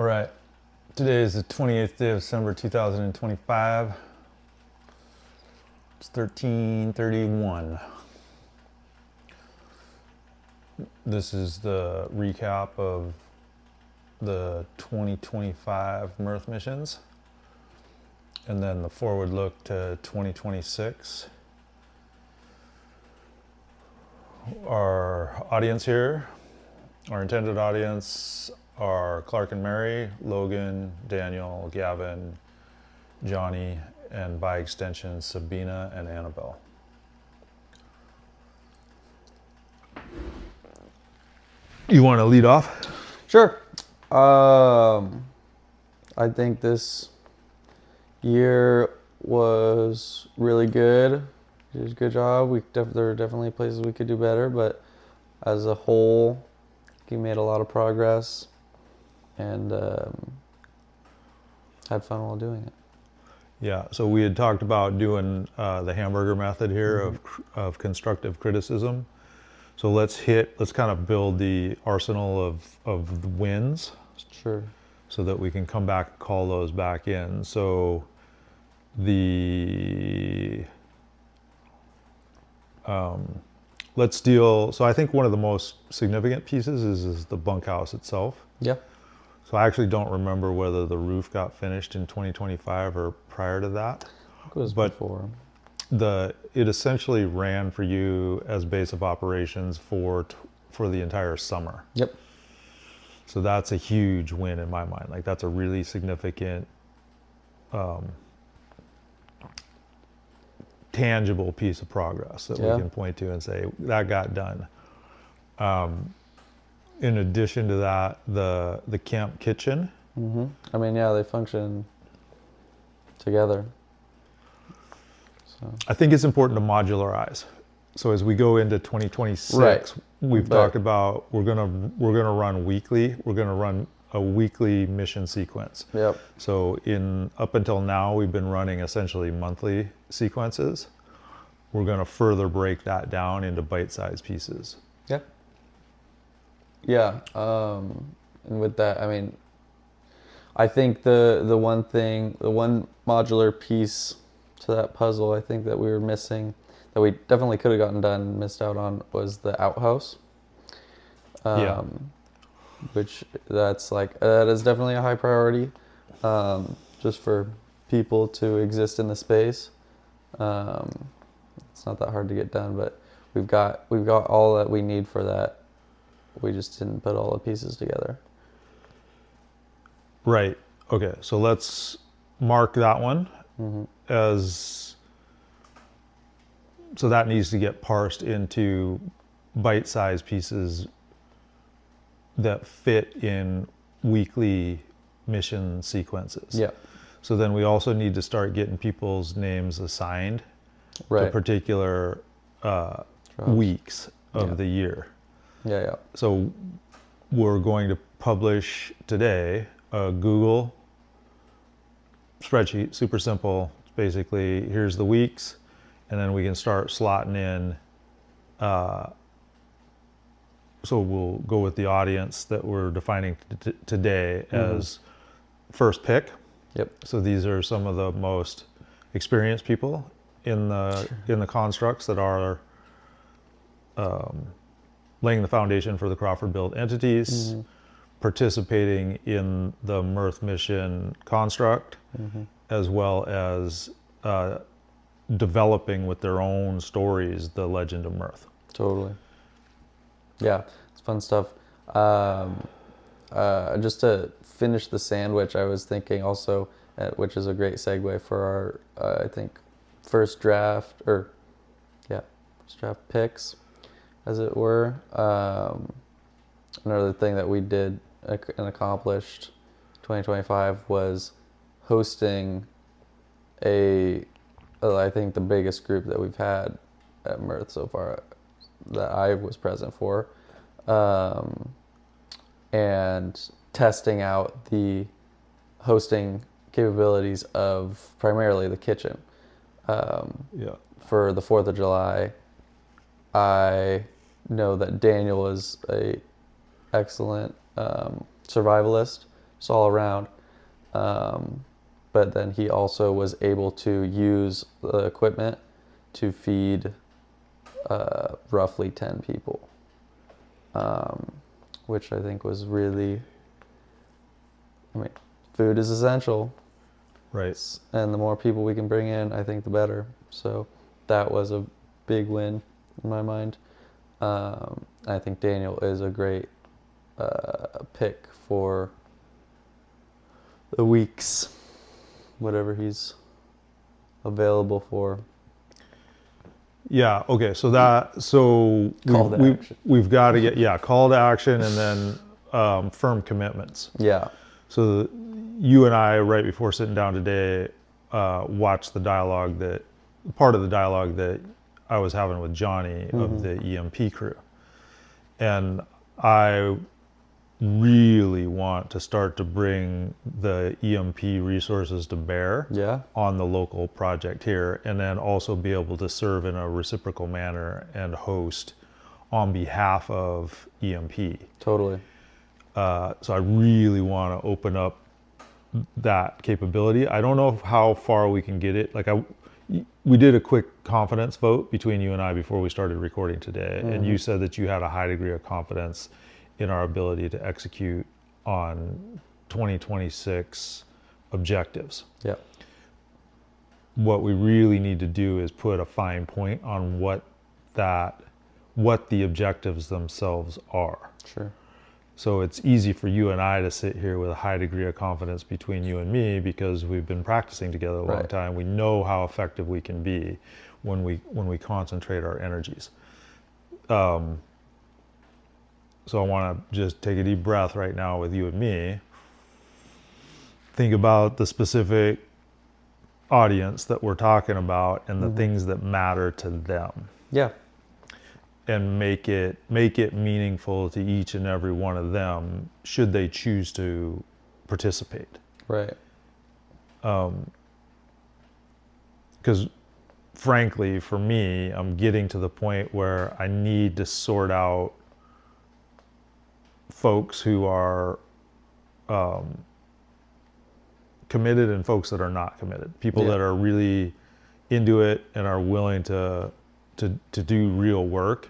All right. Today is the 28th day of December 2025. It's 13:31. This is the recap of the 2025 Mirth missions, and then the forward look to 2026. Our audience here, our intended audience, are Clark and Mary, Logan, Daniel, Gavin, Johnny, and by extension, Sabina and Annabelle. You want to lead off? Sure. I think this year was really good. You did a good job. There are definitely places we could do better, but as a whole, you made a lot of progress and had fun while doing it. Yeah, so we had talked about doing the hamburger method here of constructive criticism. So let's kind of build the arsenal of the wins. Sure. So that we can come back and call those back in. So so I think one of the most significant pieces is the bunkhouse itself. Yeah. So I actually don't remember whether the roof got finished in 2025 or prior to that. It was before. It essentially ran for you as base of operations for the entire summer. Yep. So that's a huge win in my mind. Like, that's a really significant, tangible piece of progress that we can point to and say that got done. In addition to that, the camp kitchen. Mm-hmm. I mean, yeah, they function together. So I think it's important to modularize. So as we go into 2026, right. We've talked about we're gonna run weekly. We're gonna run a weekly mission sequence. Yep. So up until now, we've been running essentially monthly sequences. We're gonna further break that down into bite-sized pieces. Yeah. Yeah. And with that, I mean, I think the one modular piece to that puzzle, I think that we were missing, that we definitely could have gotten done and missed out on, was the outhouse. Which that is definitely a high priority, just for people to exist in the space. It's not that hard to get done, but we've got all that we need for that. We just didn't put all the pieces together. Right. Okay. So let's mark that one as. So that needs to get parsed into bite-sized pieces that fit in weekly mission sequences. Yeah. So then we also need to start getting people's names assigned to particular weeks of the year. Yeah, yeah. So we're going to publish today a Google spreadsheet, super simple. It's basically, here's the weeks, and then we can start slotting in. So we'll go with the audience that we're defining today as first pick. Yep. So these are some of the most experienced people in the constructs that are laying the foundation for the Crawford built entities, participating in the Mirth mission construct, as well as developing with their own stories the legend of Mirth. Totally. Yeah, it's fun stuff. Just to finish the sandwich, I was thinking also, which is a great segue for our, I think, first draft picks, as it were. Another thing that we did and accomplished 2025 was hosting I think the biggest group that we've had at Mirth so far that I was present for, and testing out the hosting capabilities of primarily the kitchen. For the 4th of July, I know that Daniel is a excellent survivalist, just all around. But then he also was able to use the equipment to feed roughly 10 people, which I think was really, I mean, food is essential. Right. And the more people we can bring in, I think the better. So that was a big win in my mind. I think Daniel is a great pick for the weeks, whatever he's available for. Yeah. Okay. So Call to action. we've got to get call to action and then firm commitments. Yeah. So you and I, right before sitting down today, watched part of the dialogue that I was having with Johnny of the EMP crew, and I really want to start to bring the EMP resources to bear on the local project here, and then also be able to serve in a reciprocal manner and host on behalf of EMP. Totally. So I really want to open up that capability. I don't know how far we can get it. We did a quick confidence vote between you and I before we started recording today, and you said that you had a high degree of confidence in our ability to execute on 2026 objectives. Yeah. What we really need to do is put a fine point on what the objectives themselves are. Sure. So it's easy for you and I to sit here with a high degree of confidence between you and me because we've been practicing together a long time. We know how effective we can be when we concentrate our energies. So I want to just take a deep breath right now with you and me. Think about the specific audience that we're talking about and the things that matter to them. Yeah. And make it meaningful to each and every one of them should they choose to participate. Right. Because frankly, for me, I'm getting to the point where I need to sort out folks who are committed and folks that are not committed. People that are really into it and are willing to do real work.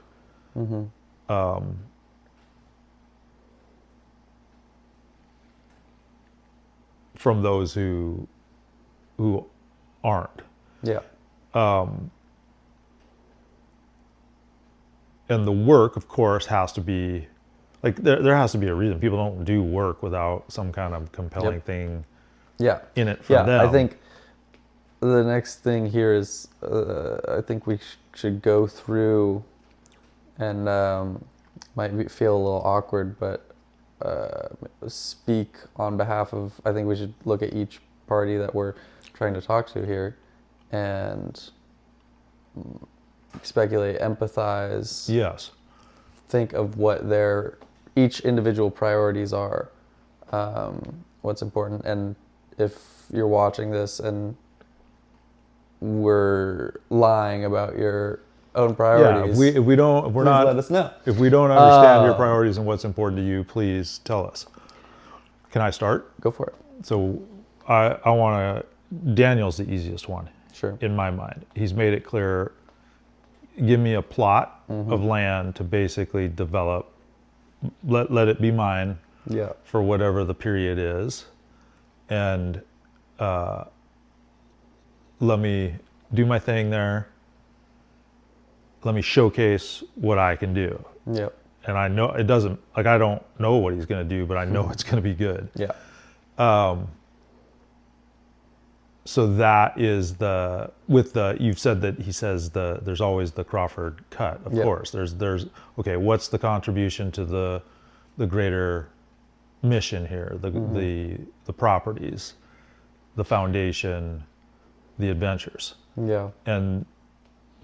From those who aren't. Yeah. And the work, of course, has to be like there has to be a reason. People don't do work without some kind of compelling thing in it for them. I think the next thing here is I think we should go through and might feel a little awkward, but speak on behalf of, I think we should look at each party that we're trying to talk to here and speculate, empathize. Yes. Think of what their each individual priorities are, what's important. And if you're watching this and we're lying about your own priorities, if we're not, let us know. If we don't understand your priorities and what's important to you, please tell us. Can I start? Go for it. So I want to, Daniel's the easiest one. Sure. In my mind. He's made it clear, give me a plot of land to basically develop, let it be mine for whatever the period is, and let me do my thing there. Let me showcase what I can do. Yep. And I know it doesn't, like I don't know what he's going to do, but I know it's going to be good. Yeah. So that is you've said that he says there's always the Crawford cut, of course. There's okay, what's the contribution to the greater mission here, the properties, the foundation, the adventures. Yeah. And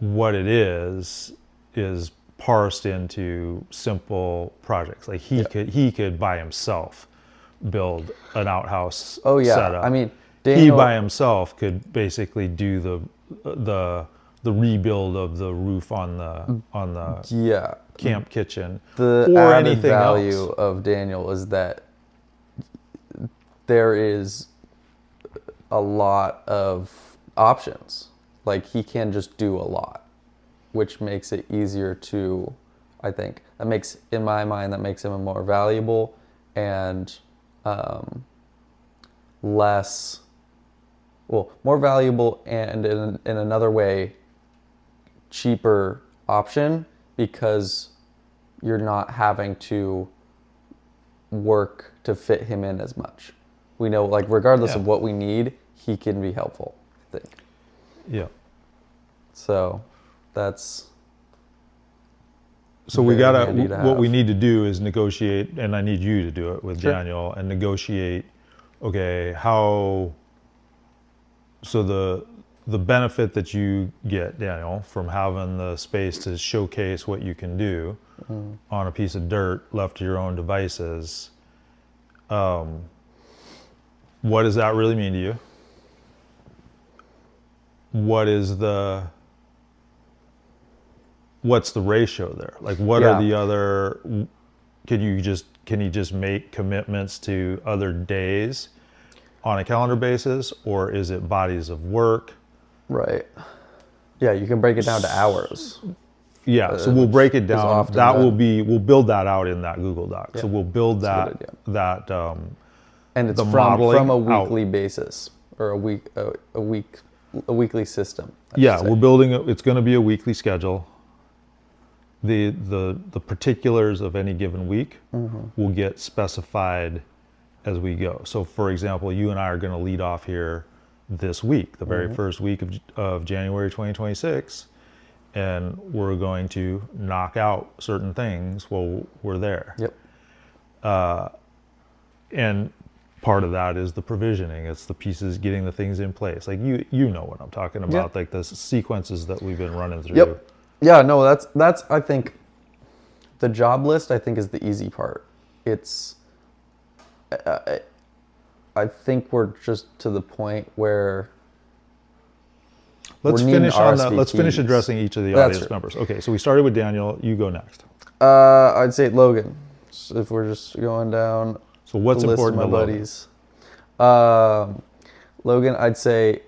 what it is parsed into simple projects. Like he could by himself build an outhouse setup. I mean, he by himself could basically do the rebuild of the roof on the camp kitchen. The or added anything value else. of Daniel is that there is a lot of options. Like he can just do a lot, which makes it easier to, I think, that makes, in my mind, that makes him a more valuable and less, well, more valuable and in another way, cheaper option because you're not having to work to fit him in as much. We know, like, regardless Yeah. of what we need, he can be helpful, I think. Yeah. So that's So we very gotta, handy to what we have. need to do is negotiate, and I need you to do it with Sure. Daniel and negotiate, okay, how, so the benefit that you get, Daniel, from having the space to showcase what you can do on a piece of dirt left to your own devices, what does that really mean to you? What's the ratio there? Like, what are Yeah. the other, can you just make commitments to other days on a calendar basis, or is it bodies of work? Right. Yeah, you can break it down to hours. Yeah, so we'll break it is down. often That will done. be, we'll build that out in that Google Doc. So Yeah, we'll build that's a good that, And it's the from modeling a out. weekly basis or a weekly system. I Yeah, should say. we're building it. It's going to be a weekly schedule. The particulars of any given week will get specified as we go. So, for example, you and I are going to lead off here this week, the very first week of January 2026, and we're going to knock out certain things while we're there. Yep. And part of that is the provisioning. It's the pieces, getting the things in place. Like you know what I'm talking about, Yeah. like the sequences that we've been running through. Yep. Yeah, no, that's I think the job list I think is the easy part. It's I think we're just to the point where Let's we're needing finish on that. Let's finish RSVPs. addressing each of the That's audience true. members. Okay, so we started with Daniel. You go next. I'd say Logan. So if we're just going down So what's the list of important my to Logan? buddies. Logan, I'd say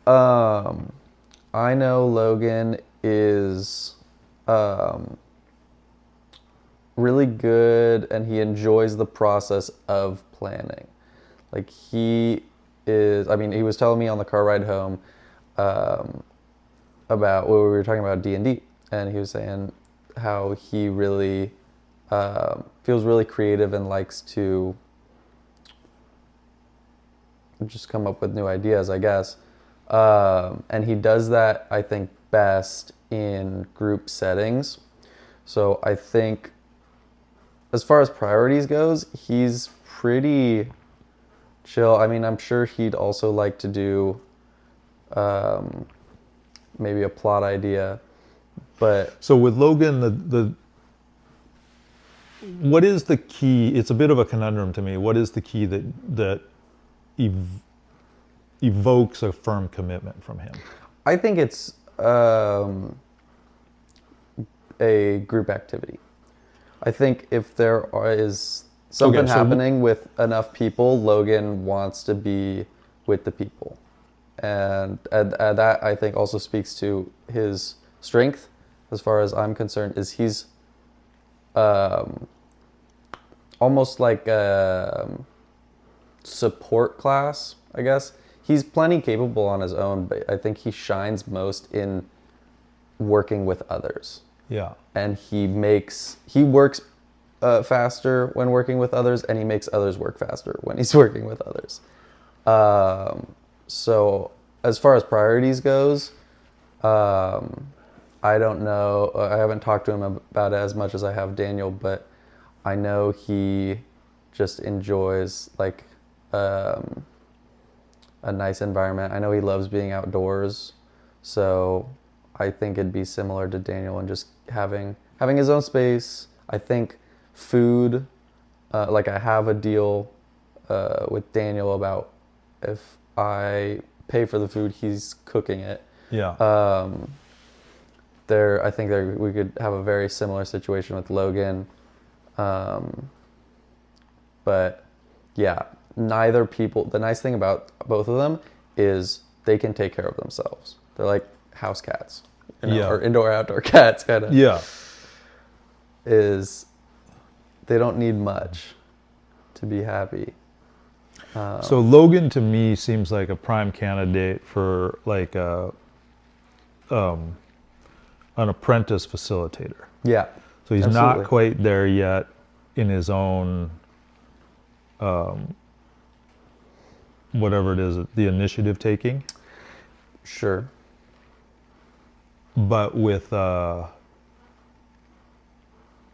I know Logan is really good and he enjoys the process of planning. Like he is, I mean, he was telling me on the car ride home about, well, we were talking about D&D, and he was saying how he really feels really creative and likes to just come up with new ideas, I guess. And he does that, I think, best in group settings. So I think as far as priorities goes, he's pretty chill. I mean, I'm sure he'd also like to do maybe a plot idea, but So with Logan, the what is the key? It's a bit of a conundrum to me. What is the key that evokes a firm commitment from him? I think it's a group activity. I think if there is something Okay, so happening with enough people, Logan wants to be with the people. And that I think also speaks to his strength, as far as I'm concerned, is he's almost like a support class, I guess. He's plenty capable on his own, but I think he shines most in working with others. Yeah. And he works faster when working with others, and he makes others work faster when he's working with others. So as far as priorities goes, I don't know. I haven't talked to him about it as much as I have Daniel, but I know he just enjoys like a nice environment. I know he loves being outdoors, so I think it'd be similar to Daniel and just having his own space. I think food, like I have a deal with Daniel about if I pay for the food, he's cooking it. Yeah. I think we could have a very similar situation with Logan. But yeah, the nice thing about both of them is they can take care of themselves. They're like house cats, or indoor outdoor cats kind of. Yeah. Is they don't need much to be happy. So Logan to me seems like a prime candidate for like an apprentice facilitator. Yeah. So he's absolutely. not quite there yet in his own, whatever it is, the initiative taking. Sure. But with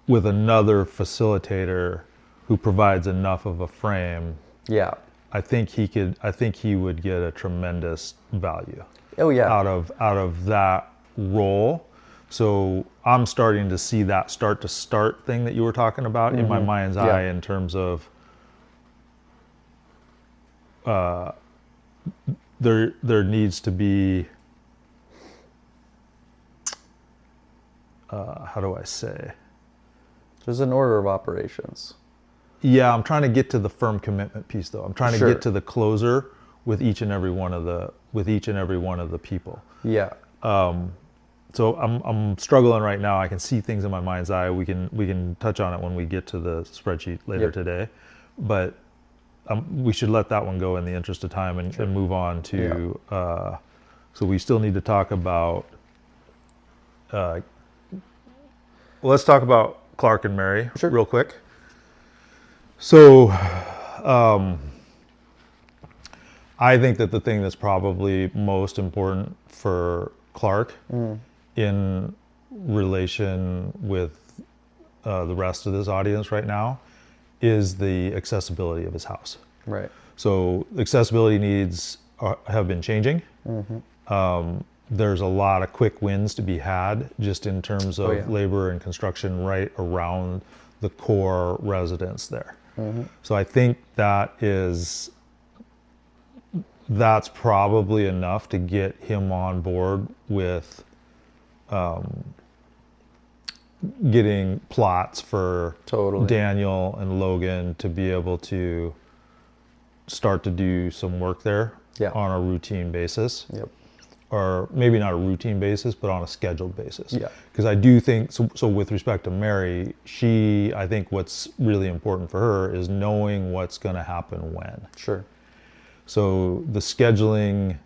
another facilitator who provides enough of a frame, Yeah. I think he would get a tremendous value. Oh yeah. Out of that role. So I'm starting to see that start thing that you were talking about in my mind's eye in terms of there needs to be how do I say? There's an order of operations. Yeah, I'm trying to get to the firm commitment piece though. I'm trying to Sure. get to the closer with each and every one of the people. Yeah. So I'm struggling right now. I can see things in my mind's eye. We can touch on it when we get to the spreadsheet later today, but we should let that one go in the interest of time and move on to. So we still need to talk about. Let's talk about Clark and Mary real quick. So, I think that the thing that's probably most important for Clark in relation with the rest of this audience right now is the accessibility of his house. Right. So accessibility needs have been changing. There's a lot of quick wins to be had just in terms of labor and construction right around the core residence there. So I think that's probably enough to get him on board with getting plots for Daniel and Logan to be able to start to do some work there on a routine basis. Yep. Or maybe not a routine basis, but on a scheduled basis. Yeah. Because I do think, so with respect to Mary, I think what's really important for her is knowing what's going to happen when. Sure. So the scheduling,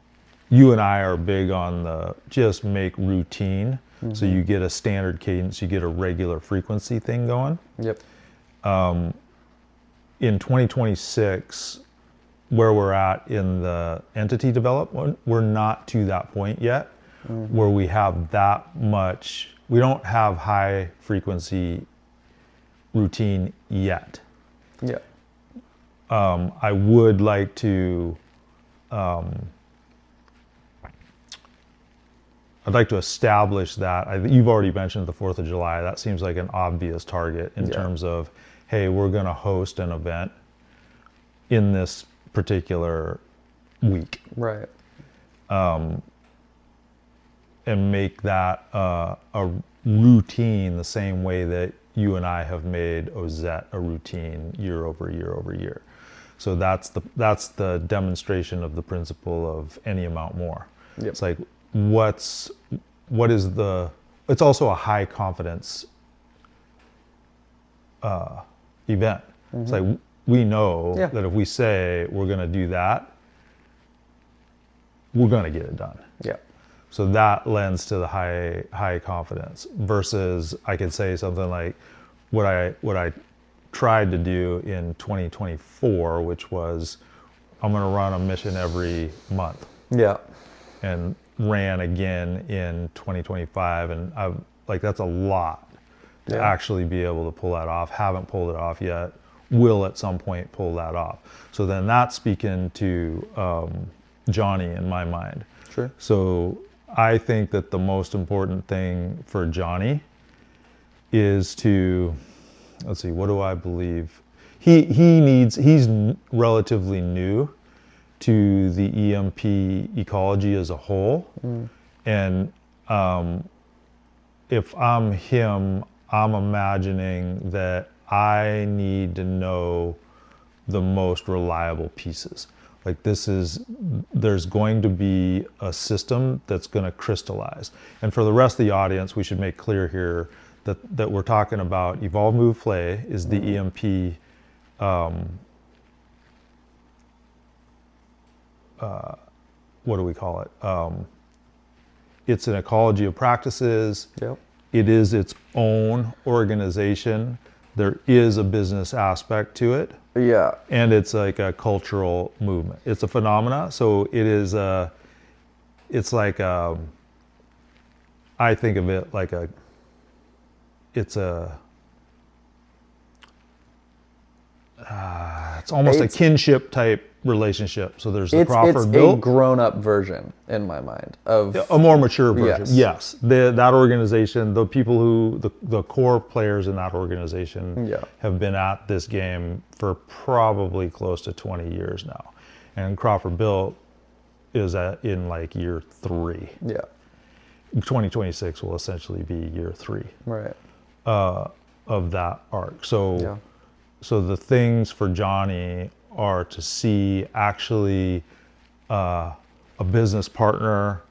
you and I are big on the just make routine. So you get a standard cadence, you get a regular frequency thing going. Yep. In 2026, where we're at in the entity development, we're not to that point yet where we have that much, we don't have high frequency routine yet. Yeah. I would like to, I'd like to establish that. You've already mentioned the 4th of July. That seems like an obvious target in terms of, hey, we're going to host an event in this particular week. Right. And make that a routine the same way that you and I have made Ozette a routine year over year over year. So that's the demonstration of the principle of any amount more. Yep. It's like it's also a high confidence event. It's like we know that if we say we're going to do that, we're going to get it done. Yeah. So that lends to the high confidence versus I could say something like what I tried to do in 2024, which was I'm going to run a mission every month. Yeah. And ran again in 2025, and that's a lot to actually be able to pull that off. Haven't pulled it off yet. Will at some point pull that off. So then that's speaking to Johnny in my mind. Sure. So I think that the most important thing for Johnny is to, let's see, what do I believe? He's relatively new to the EMP ecology as a whole. And if I'm him, I'm imagining that I need to know the most reliable pieces. Like there's going to be a system that's going to crystallize. And for the rest of the audience, we should make clear here that we're talking about Evolve Move Play is the EMP what do we call it? It's an ecology of practices. Yep. It is its own organization. There is a business aspect to it. Yeah. And it's like a cultural movement. It's a phenomena. So it is it's like I think of it like it's almost a kinship type relationship. So there's the Crawford It's Built. a grown-up version in my mind of A more mature version. Yes. That organization, the people who, the core players in that organization have been at this game for probably close to 20 years now. And Crawford Built is in like year 3. Yeah. 2026 will essentially be year 3 Right. of that arc. So the things for Johnny are to see actually a business partner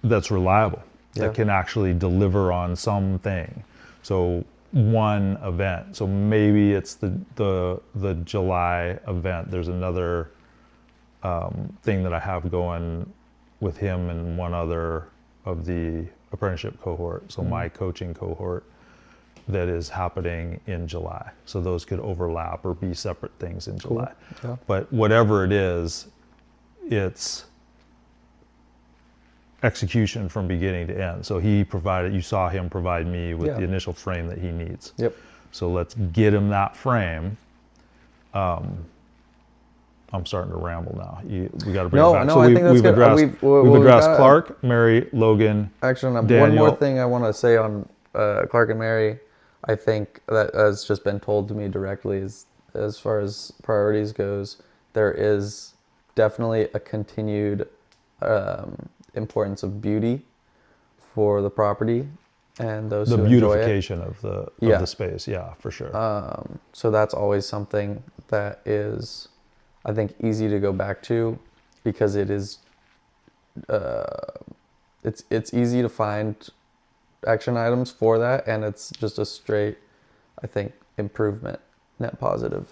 that's reliable, that can actually deliver on something. So one event. So maybe it's the July event. There's another thing that I have going with him and one other of the apprenticeship cohort. So my coaching cohort that is happening in July. So those could overlap or be separate things in July. Yeah. But whatever it is, it's execution from beginning to end. So you saw him provide me with the initial frame that he needs. Yep. So let's get him that frame. I'm starting to ramble now. We got to bring it back. So I think that's good. We've addressed Clark, Mary, Logan, Actually, Daniel. one more thing I want to say on Clark and Mary. I think that has just been told to me directly is, as far as priorities goes, there is definitely a continued importance of beauty for the property and those the who enjoy it. beautification of the space. Yeah, for sure. So that's always something that is, I think, easy to go back to because it is it's easy to find action items for that, and it's just a straight, I think, improvement, net positive.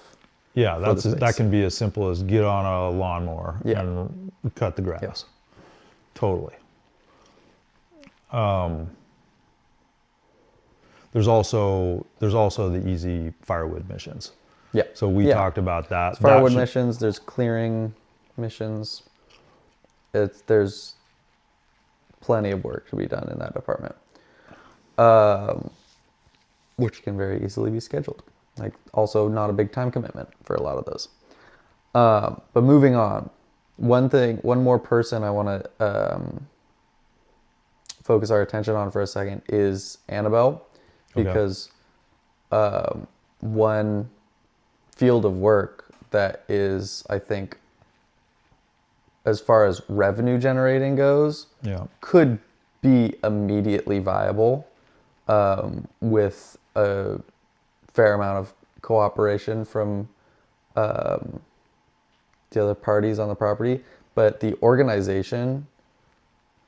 Yeah, that can be as simple as get on a lawnmower and cut the grass. Yeah. Totally. There's also the easy firewood missions. Yeah. So we talked about that. There's firewood missions. There's clearing missions. There's plenty of work to be done in that department, which can very easily be scheduled. Like, also not a big time commitment for a lot of those. But moving on, one more person I want to focus our attention on for a second is Annabelle, because one field of work that is, I think, as far as revenue generating goes, could be immediately viable with a fair amount of cooperation from the other parties on the property. But the organization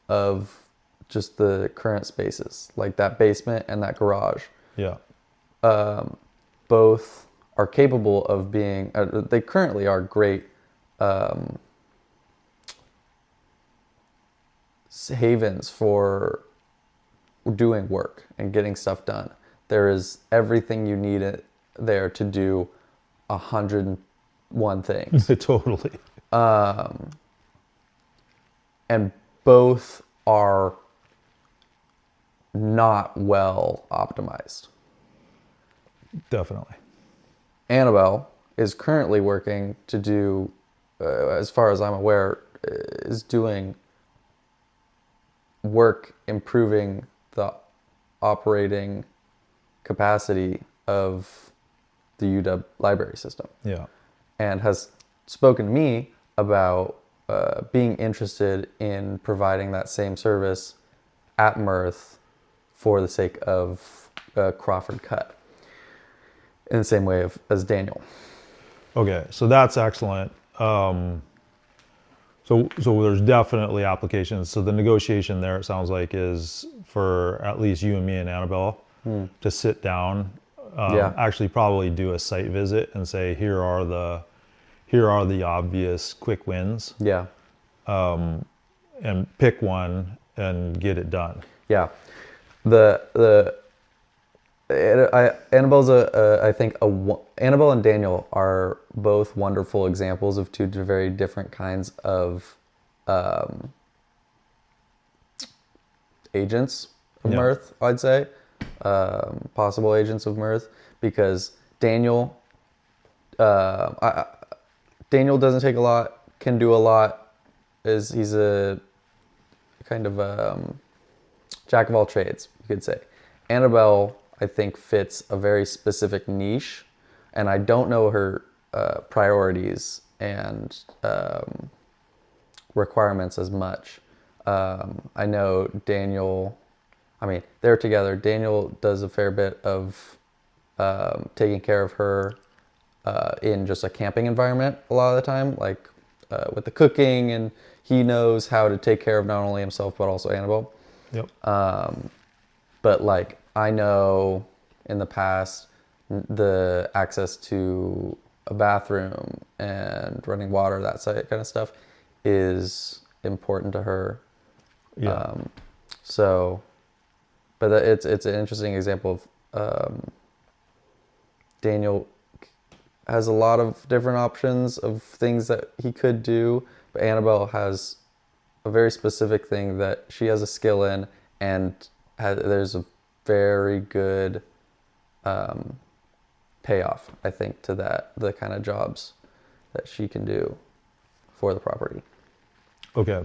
of just the current spaces, like that basement and that garage, both are capable of being, they currently are great havens for doing work and getting stuff done. There is everything you need it there to do 101 things. Totally. And both are not well optimized. Definitely. Annabelle is currently working to do, as far as I'm aware, is doing work improving the operating capacity of the UW library system. Yeah. And has spoken to me about being interested in providing that same service at Mirth for the sake of Crawford cut in the same way as Daniel. Okay, so that's excellent. So there's definitely applications. So the negotiation there, it sounds like, is for at least you and me and Annabelle to sit down, Yeah. actually probably do a site visit and say, here are the obvious quick wins, Yeah. and pick one and get it done. Yeah. Annabelle's Annabelle and Daniel are both wonderful examples of two very different kinds of agents of Yeah. mirth, I'd say, possible agents of mirth, because Daniel doesn't take a lot, can do a lot, he's a kind of jack of all trades, you could say. Annabelle, I think, fits a very specific niche, and I don't know her priorities and requirements as much. I know Daniel, I mean, they're together. Daniel does a fair bit of taking care of her in just a camping environment a lot of the time, like with the cooking, and he knows how to take care of not only himself but also Annabelle. Yep. But like, I know in the past, the access to a bathroom and running water, that kind of stuff, is important to her. Yeah. So, but it's an interesting example of Daniel has a lot of different options of things that he could do, but Annabelle has a very specific thing that she has a skill in, and there's a very good payoff, I think, to the kind of jobs that she can do for the property. Okay.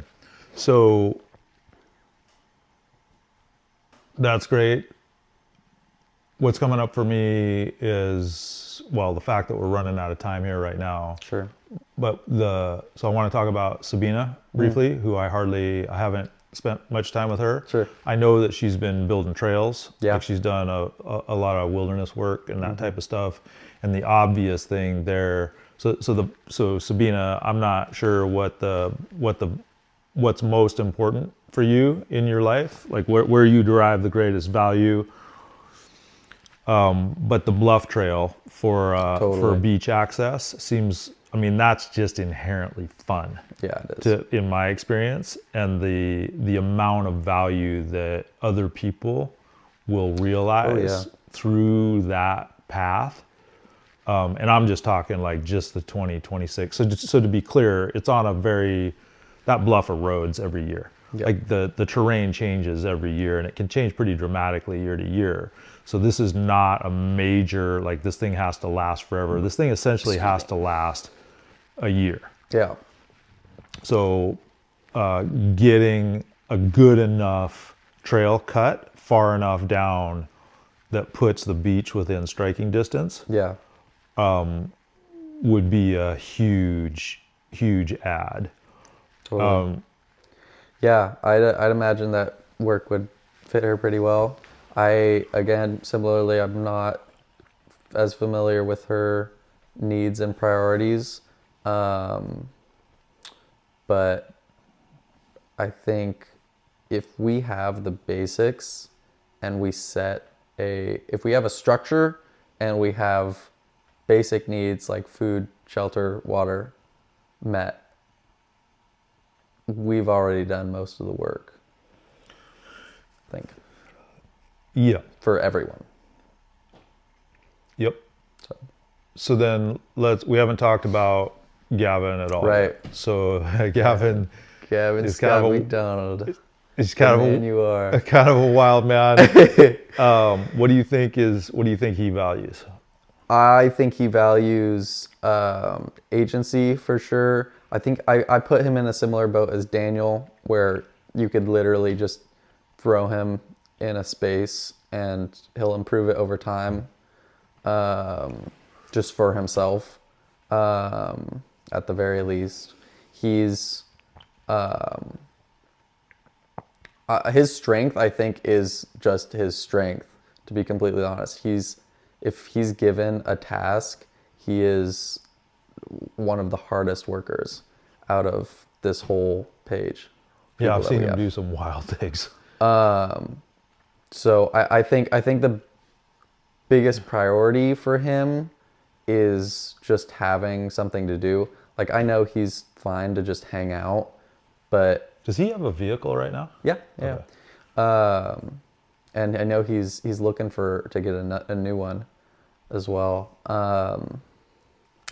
So that's great. What's coming up for me is, well, the fact that we're running out of time here right now. Sure. But so I want to talk about Sabina briefly, who I haven't spent much time with her. Sure. I know that she's been building trails. Yeah. Like she's done a lot of wilderness work and that type of stuff. And the obvious thing there, so Sabina, I'm not sure what's most important for you in your life, like where you derive the greatest value. But the Bluff Trail for Totally. beach access seems, I mean, that's just inherently fun. Yeah, it is. In my experience, and the amount of value that other people will realize through that path. And I'm just talking like just the 2026. So to be clear, it's on that bluff erodes every year. Yeah. Like the terrain changes every year, and it can change pretty dramatically year to year. So this is not a major, like this thing has to last forever. This thing essentially has to last a year. Yeah. So getting a good enough trail cut far enough down that puts the beach within striking distance Yeah. would be a huge add. Totally. Yeah, I'd imagine that work would fit her pretty well. Similarly, I'm not as familiar with her needs and priorities. But I think if we have the basics and if we have a structure and we have basic needs like food, shelter, water met, we've already done most of the work, I think. Yeah. For everyone. Yep. So then we haven't talked about Gavin at all. Right. So Gavin Scott McDonald. He's kind of a wild man. What do you think he values? I think he values agency for sure. I think I put him in a similar boat as Daniel, where you could literally just throw him in a space and he'll improve it over time, just for himself, at the very least. He's his strength, I think, is just his strength, to be completely honest. If he's given a task, he is one of the hardest workers out of this whole page. Yeah, I've seen him do some wild things. So I think the biggest priority for him is just having something to do. Like, I know he's fine to just hang out, but Does he have a vehicle right now? yeah. Okay. And I know he's looking to get a new one as well.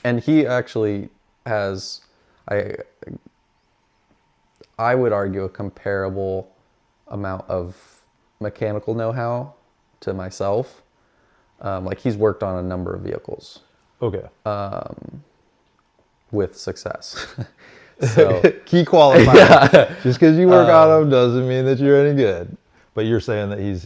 And he actually has, I would argue, a comparable amount of mechanical know-how to myself. Like, he's worked on a number of vehicles Okay. with success. So Key qualifier. Just because you work on them doesn't mean that you're any good. But you're saying that he's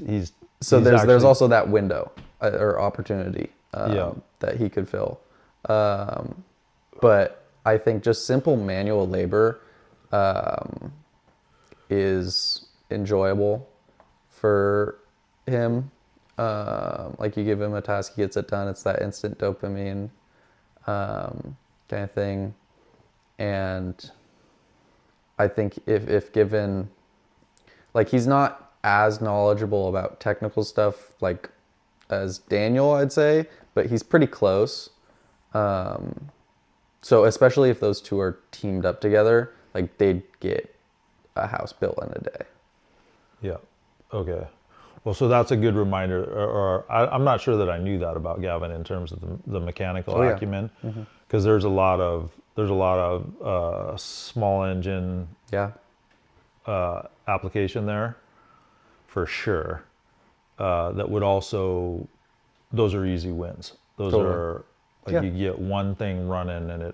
so he's there's actually, also that window or opportunity that he could fill. But I think just simple manual labor is enjoyable for him. Like, you give him a task, he gets it done. It's that instant dopamine kind of thing. And I think if given, like, he's not as knowledgeable about technical stuff like as Daniel, I'd say, but he's pretty close. So especially if those two are teamed up together, like, they'd get a house built in a day. Yeah. Okay. Well, so that's a good reminder. Or I'm not sure that I knew that about Gavin in terms of the mechanical acumen, because there's a lot of small engine application there, for sure. That would also, those are easy wins. Those are like, you get one thing running and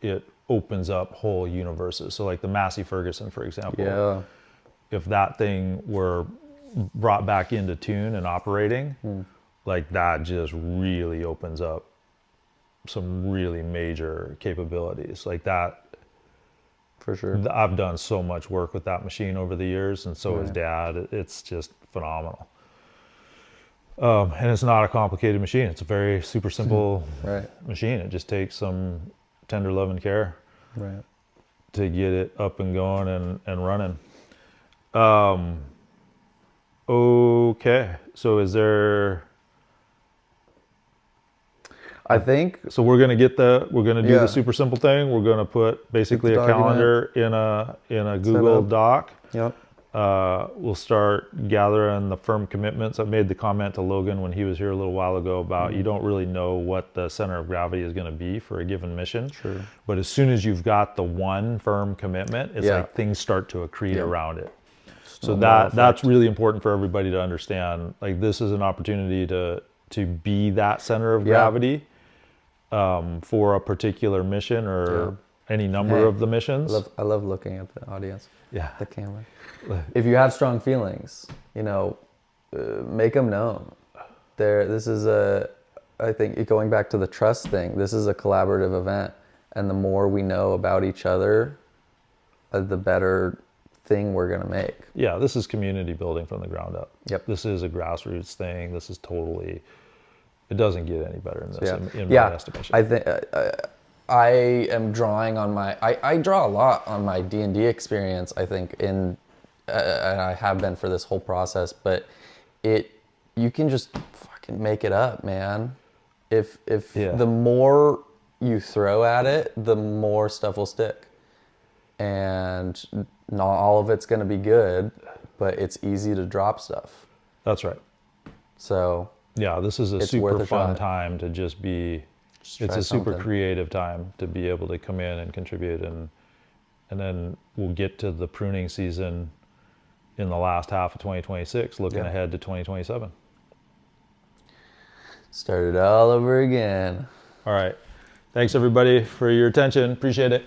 it opens up whole universes. So like the Massey Ferguson, for example, if that thing were brought back into tune and operating, like, that just really opens up some really major capabilities like that. For sure. I've done so much work with that machine over the years, and so has Dad. It's just phenomenal. And it's not a complicated machine. It's a very super simple machine. It just takes some tender love and care to get it up and going and running. Okay, so is there? I think so. We're gonna do the super simple thing. We're gonna put basically a calendar in a Google Doc. Yep. We'll start gathering the firm commitments. I made the comment to Logan when he was here a little while ago about you don't really know what the center of gravity is going to be for a given mission. Sure. But as soon as you've got the one firm commitment, it's like things start to accrete around it. So that's really important for everybody to understand. Like, this is an opportunity to be that center of gravity for a particular mission or any number of the missions. I love looking at the audience. Yeah. The camera. If you have strong feelings, make them known. This is I think, going back to the trust thing, this is a collaborative event. And the more we know about each other, the better thing we're going to make. Yeah, this is community building from the ground up. Yep. This is a grassroots thing. This is totally, it doesn't get any better than this in my estimation. I think I am drawing on I draw a lot on my D&D experience, I think, and I have been for this whole process, but you can just fucking make it up, man. If the more you throw at it, the more stuff will stick. And not all of it's going to be good, but it's easy to drop stuff. That's right. So yeah, this is a super fun time to just be. It's a super creative time to be able to come in and contribute, and then we'll get to the pruning season in the last half of 2026, looking ahead to 2027. Start it all over again. All right. Thanks, everybody, for your attention. Appreciate it.